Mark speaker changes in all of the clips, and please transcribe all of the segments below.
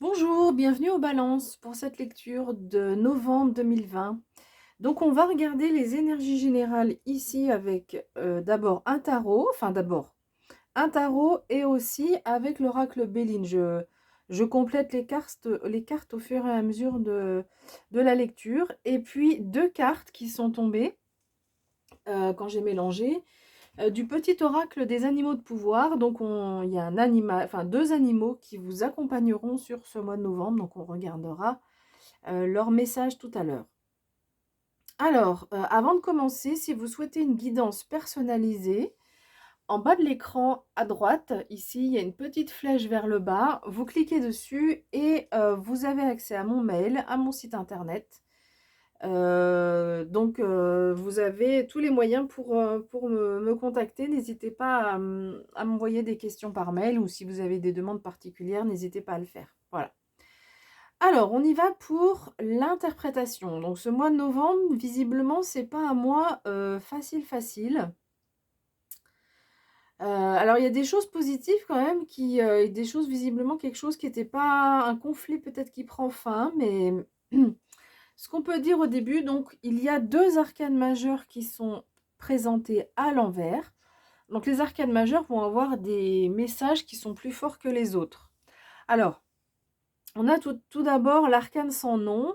Speaker 1: Bonjour, bienvenue aux balances pour cette lecture de novembre 2020. Donc on va regarder les énergies générales ici avec d'abord un tarot, un tarot et aussi avec l'oracle Béline. Je complète les cartes au fur et à mesure de la lecture. Et puis deux cartes qui sont tombées quand j'ai mélangé. Du petit oracle des animaux de pouvoir. Donc il y a un animal, enfin deux animaux qui vous accompagneront sur ce mois de novembre. Donc on regardera leur message tout à l'heure. Alors, avant de commencer, si vous souhaitez une guidance personnalisée, en bas de l'écran à droite, ici, il y a une petite flèche vers le bas. Vous cliquez dessus et vous avez accès à mon mail, à mon site internet. Vous avez tous les moyens pour me contacter. N'hésitez pas à m'envoyer des questions par mail ou si vous avez des demandes particulières, n'hésitez pas à le faire. Voilà. Alors, on y va pour l'interprétation. Donc, ce mois de novembre, visiblement, c'est pas un mois facile. Alors, il y a des choses positives quand même, des choses visiblement, quelque chose qui n'était pas un conflit peut-être qui prend fin, mais ce qu'on peut dire au début, donc, il y a deux arcanes majeures qui sont présentés à l'envers. Donc, les arcanes majeures vont avoir des messages qui sont plus forts que les autres. Alors, on a tout d'abord l'arcane sans nom.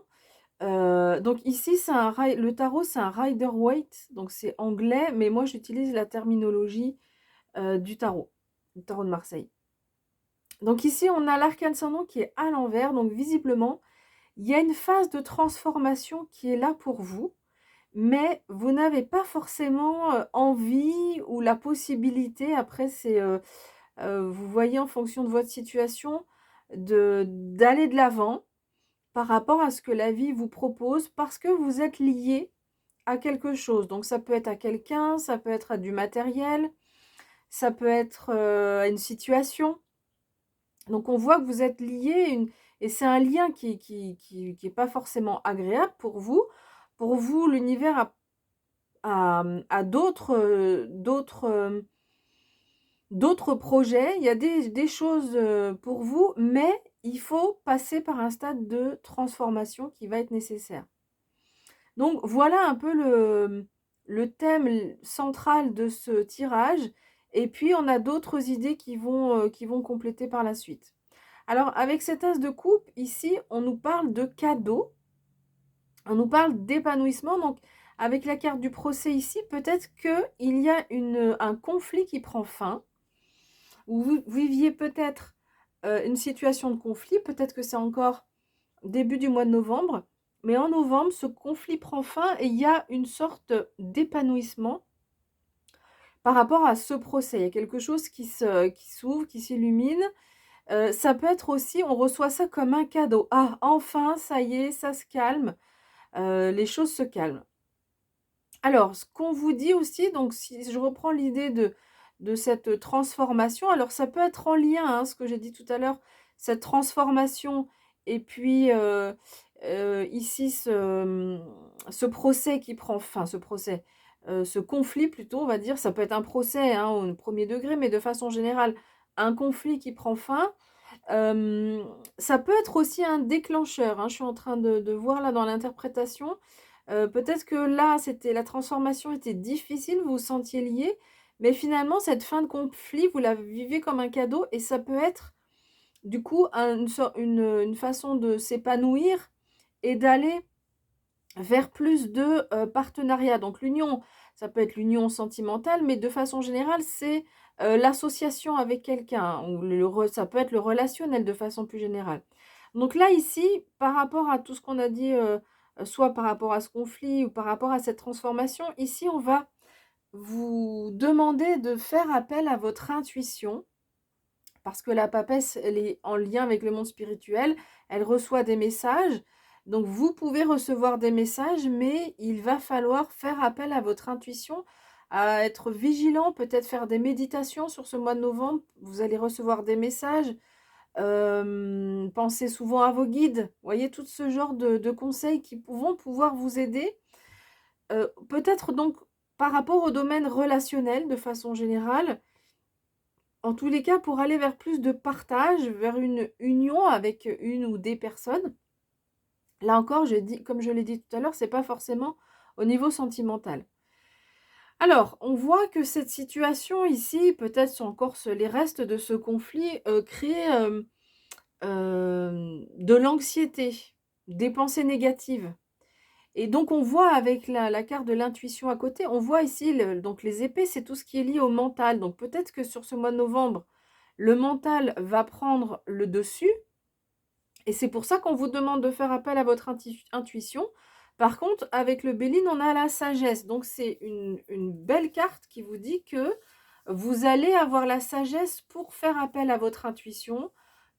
Speaker 1: Donc ici, le tarot, c'est un Rider-Waite, donc c'est anglais, mais moi j'utilise la terminologie du tarot de Marseille. Donc ici, on a l'arcane sans nom qui est à l'envers, donc visiblement, il y a une phase de transformation qui est là pour vous, mais vous n'avez pas forcément envie ou la possibilité, après vous voyez en fonction de votre situation, d'aller de l'avant par rapport à ce que la vie vous propose parce que vous êtes lié à quelque chose. Donc ça peut être à quelqu'un, ça peut être à du matériel, ça peut être à une situation. Donc on voit que vous êtes lié et c'est un lien qui est pas forcément agréable pour vous. Pour vous, l'univers a d'autres projets. Il y a des choses pour vous, mais il faut passer par un stade de transformation qui va être nécessaire. Donc voilà un peu le thème central de ce tirage. Et puis on a d'autres idées qui vont compléter par la suite. Alors avec cet as de coupe, ici, on nous parle de cadeau, on nous parle d'épanouissement. Donc avec la carte du procès ici, peut-être qu'il y a un conflit qui prend fin, ou vous viviez peut-être une situation de conflit, peut-être que c'est encore début du mois de novembre. Mais en novembre, ce conflit prend fin et il y a une sorte d'épanouissement par rapport à ce procès. Il y a quelque chose qui s'ouvre, qui s'illumine. Ça peut être aussi, on reçoit ça comme un cadeau. Ah, enfin, ça y est, ça se calme. Les choses se calment. Alors, ce qu'on vous dit aussi, donc si je reprends l'idée de cette transformation, alors ça peut être en lien, hein, ce que j'ai dit tout à l'heure, cette transformation et puis ici ce procès qui prend fin, ce conflit plutôt, on va dire, ça peut être un procès hein, au premier degré, mais de façon générale, un conflit qui prend fin. Ça peut être aussi un déclencheur, hein, je suis en train de voir là dans l'interprétation. Peut-être que là, la transformation était difficile, vous vous sentiez lié, mais finalement, cette fin de conflit, vous la vivez comme un cadeau et ça peut être, du coup, une façon de s'épanouir et d'aller vers plus de partenariat. Donc l'union, ça peut être l'union sentimentale, mais de façon générale, c'est l'association avec quelqu'un, ou ça peut être le relationnel de façon plus générale. Donc là, ici, par rapport à tout ce qu'on a dit, soit par rapport à ce conflit ou par rapport à cette transformation, ici, on va vous demander de faire appel à votre intuition, parce que la papesse, elle est en lien avec le monde spirituel, elle reçoit des messages. Donc vous pouvez recevoir des messages, mais il va falloir faire appel à votre intuition, à être vigilant, peut-être faire des méditations sur ce mois de novembre. Vous allez recevoir des messages. Pensez souvent à vos guides. Vous voyez, tout ce genre de conseils qui vont pouvoir vous aider. Peut-être donc par rapport au domaine relationnel de façon générale, en tous les cas, pour aller vers plus de partage, vers une union avec une ou des personnes. Là encore, comme je l'ai dit tout à l'heure, c'est pas forcément au niveau sentimental. Alors, on voit que cette situation ici, peut-être sont encore les restes de ce conflit, crée de l'anxiété, des pensées négatives. Et donc on voit avec la carte de l'intuition à côté, on voit ici donc les épées, c'est tout ce qui est lié au mental. Donc peut-être que sur ce mois de novembre, le mental va prendre le dessus. Et c'est pour ça qu'on vous demande de faire appel à votre intuition. Par contre, avec le Béline, on a la sagesse. Donc c'est une belle carte qui vous dit que vous allez avoir la sagesse pour faire appel à votre intuition,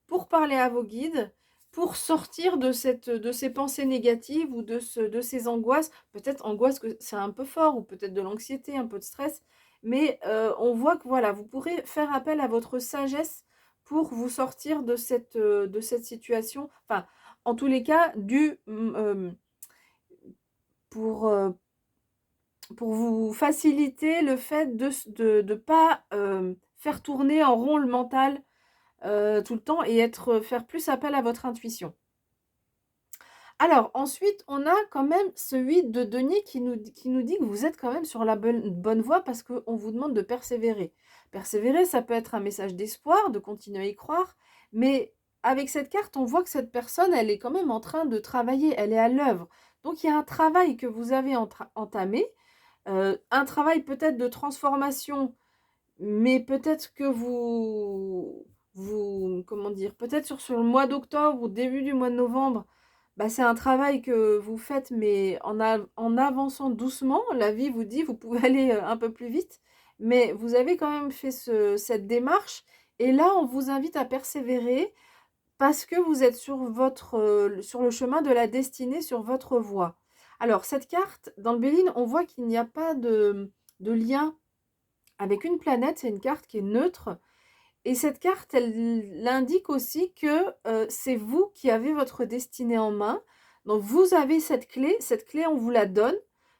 Speaker 1: pour parler à vos guides, pour sortir de ces pensées négatives ou de ces angoisses. Peut-être angoisse que c'est un peu fort, ou peut-être de l'anxiété, un peu de stress. Mais on voit que voilà, vous pourrez faire appel à votre sagesse pour vous sortir de cette situation. Enfin, en tous les cas, pour, pour vous faciliter le fait de ne pas faire tourner en rond le mental tout le temps et faire plus appel à votre intuition. Alors ensuite, on a quand même ce 8 de denier qui nous dit que vous êtes quand même sur la bonne voie parce qu'on vous demande de persévérer. Persévérer, ça peut être un message d'espoir, de continuer à y croire, mais avec cette carte, on voit que cette personne, elle est quand même en train de travailler, elle est à l'œuvre. Donc il y a un travail que vous avez entamé, un travail peut-être de transformation, mais peut-être que comment dire, peut-être sur le mois d'octobre ou début du mois de novembre, bah, c'est un travail que vous faites, mais en avançant doucement. La vie vous dit, vous pouvez aller un peu plus vite, mais vous avez quand même fait cette démarche. Et là, on vous invite à persévérer parce que vous êtes sur le chemin de la destinée, sur votre voie. Alors, cette carte, dans le Béline, on voit qu'il n'y a pas de lien avec une planète. C'est une carte qui est neutre. Et cette carte, elle indique aussi que c'est vous qui avez votre destinée en main. Donc vous avez cette clé, on vous la donne.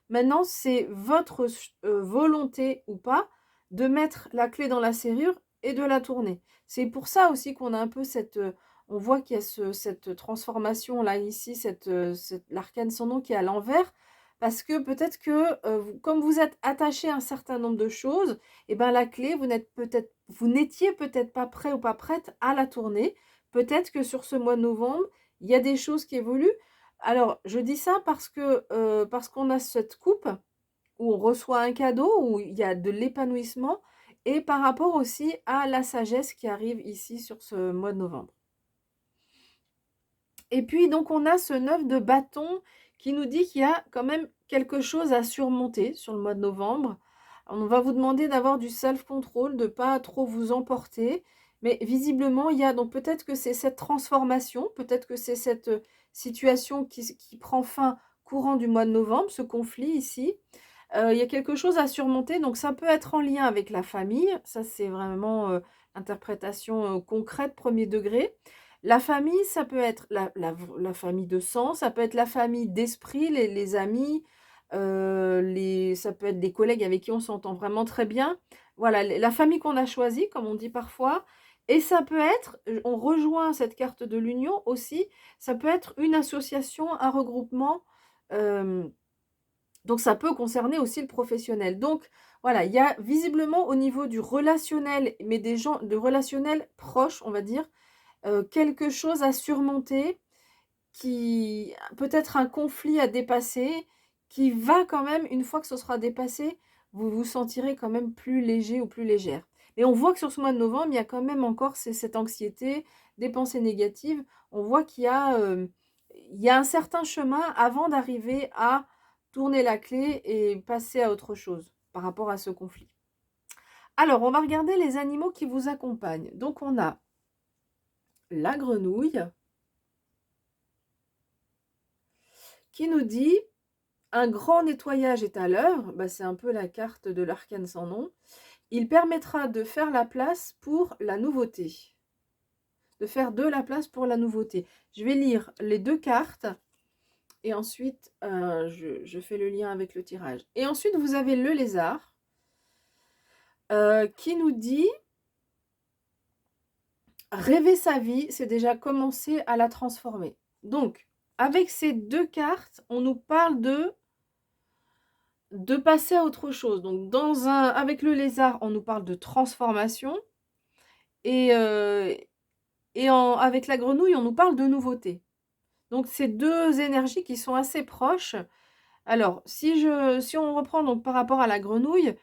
Speaker 1: Maintenant, c'est votre volonté ou pas de mettre la clé dans la serrure et de la tourner. C'est pour ça aussi qu'on a un peu on voit qu'il y a cette transformation là ici, l'arcane sans nom qui est à l'envers, parce que peut-être que comme vous êtes attaché à un certain nombre de choses, et ben la clé, vous n'étiez peut-être pas prêt ou pas prête à la tourner. Peut-être que sur ce mois de novembre, il y a des choses qui évoluent. Alors, je dis ça parce qu'on a cette coupe où on reçoit un cadeau, où il y a de l'épanouissement, et par rapport aussi à la sagesse qui arrive ici sur ce mois de novembre. Et puis, donc, on a ce 9 de bâton qui nous dit qu'il y a quand même quelque chose à surmonter sur le mois de novembre. On va vous demander d'avoir du self-control, de ne pas trop vous emporter. Mais visiblement, il y a donc peut-être que c'est cette transformation, peut-être que c'est cette situation qui prend fin courant du mois de novembre, ce conflit ici. Il y a quelque chose à surmonter, donc ça peut être en lien avec la famille. Ça, c'est vraiment interprétation concrète, premier degré. La famille, ça peut être la famille de sang, ça peut être la famille d'esprit, les amis, ça peut être des collègues avec qui on s'entend vraiment très bien. Voilà, la famille qu'on a choisie, comme on dit parfois. Et ça peut être, on rejoint cette carte de l'union aussi, ça peut être une association, un regroupement. Donc ça peut concerner aussi le professionnel. Donc voilà, il y a visiblement au niveau du relationnel, mais des gens de relationnel proches, on va dire, quelque chose à surmonter, qui peut-être un conflit à dépasser, qui va quand même, une fois que ce sera dépassé, vous vous sentirez quand même plus léger ou plus légère. Mais on voit que sur ce mois de novembre, il y a quand même encore cette anxiété, des pensées négatives. On voit il y a un certain chemin avant d'arriver à tourner la clé et passer à autre chose par rapport à ce conflit. Alors, on va regarder les animaux qui vous accompagnent. Donc, on a la grenouille qui nous dit un grand nettoyage est à l'œuvre. Bah, c'est un peu la carte de l'arcane sans nom. Il permettra de faire la place pour la nouveauté. De faire de la place pour la nouveauté. Je vais lire les deux cartes et ensuite je fais le lien avec le tirage. Et ensuite, vous avez le lézard qui nous dit Rêver sa vie, c'est déjà commencer à la transformer. Donc, avec ces 2 cartes, on nous parle de passer à autre chose. Donc avec le lézard, on nous parle de transformation et avec la grenouille, on nous parle de nouveauté. Donc c'est 2 énergies qui sont assez proches. Alors, si on reprend donc par rapport à la grenouille,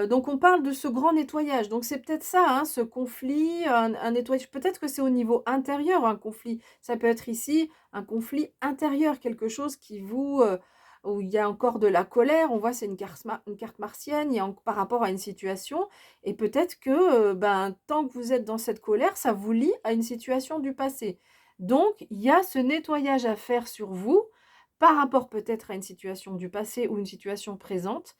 Speaker 1: donc on parle de ce grand nettoyage. Donc c'est peut-être ça, hein, ce conflit, un nettoyage. Peut-être que c'est au niveau intérieur un conflit. Ça peut être ici un conflit intérieur, quelque chose qui où il y a encore de la colère. On voit c'est une carte martienne, il y a par rapport à une situation et peut-être que, ben, tant que vous êtes dans cette colère, ça vous lie à une situation du passé. Donc il y a ce nettoyage à faire sur vous par rapport peut-être à une situation du passé ou une situation présente,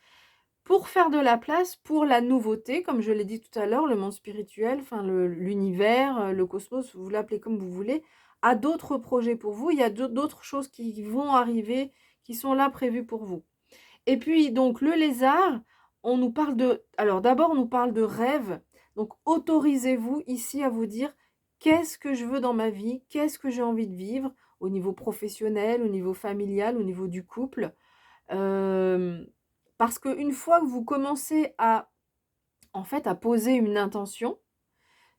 Speaker 1: pour faire de la place pour la nouveauté, comme je l'ai dit tout à l'heure, le monde spirituel, enfin l'univers, le cosmos, vous l'appelez comme vous voulez, a d'autres projets pour vous. Il y a d'autres choses qui vont arriver, qui sont là prévues pour vous. Et puis donc le lézard, on nous parle alors d'abord on nous parle de rêve. Donc autorisez-vous ici à vous dire qu'est-ce que je veux dans ma vie, qu'est-ce que j'ai envie de vivre au niveau professionnel, au niveau familial, au niveau du couple. Euh, Parce qu'une fois que vous commencez en fait, à poser une intention,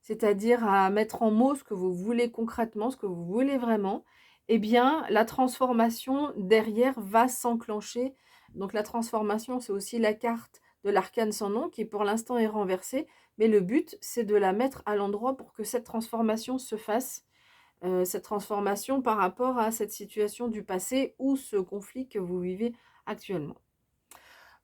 Speaker 1: c'est-à-dire à mettre en mots ce que vous voulez concrètement, ce que vous voulez vraiment, eh bien, la transformation derrière va s'enclencher. Donc la transformation, c'est aussi la carte de l'arcane sans nom qui pour l'instant est renversée, mais le but, c'est de la mettre à l'endroit pour que cette transformation se fasse, cette transformation par rapport à cette situation du passé ou ce conflit que vous vivez actuellement.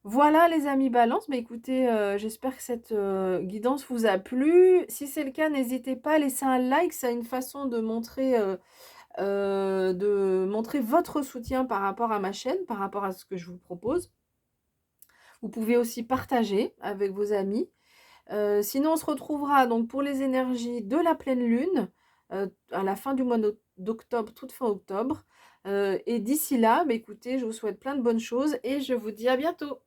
Speaker 1: Voilà les amis balance, bah écoutez, j'espère que cette guidance vous a plu. Si c'est le cas, n'hésitez pas à laisser un like, c'est une façon de montrer votre soutien par rapport à ma chaîne, par rapport à ce que je vous propose. Vous pouvez aussi partager avec vos amis. Sinon, on se retrouvera donc pour les énergies de la pleine lune, à la fin du mois d'octobre, toute fin octobre. Et d'ici là, bah écoutez, je vous souhaite plein de bonnes choses et je vous dis à bientôt.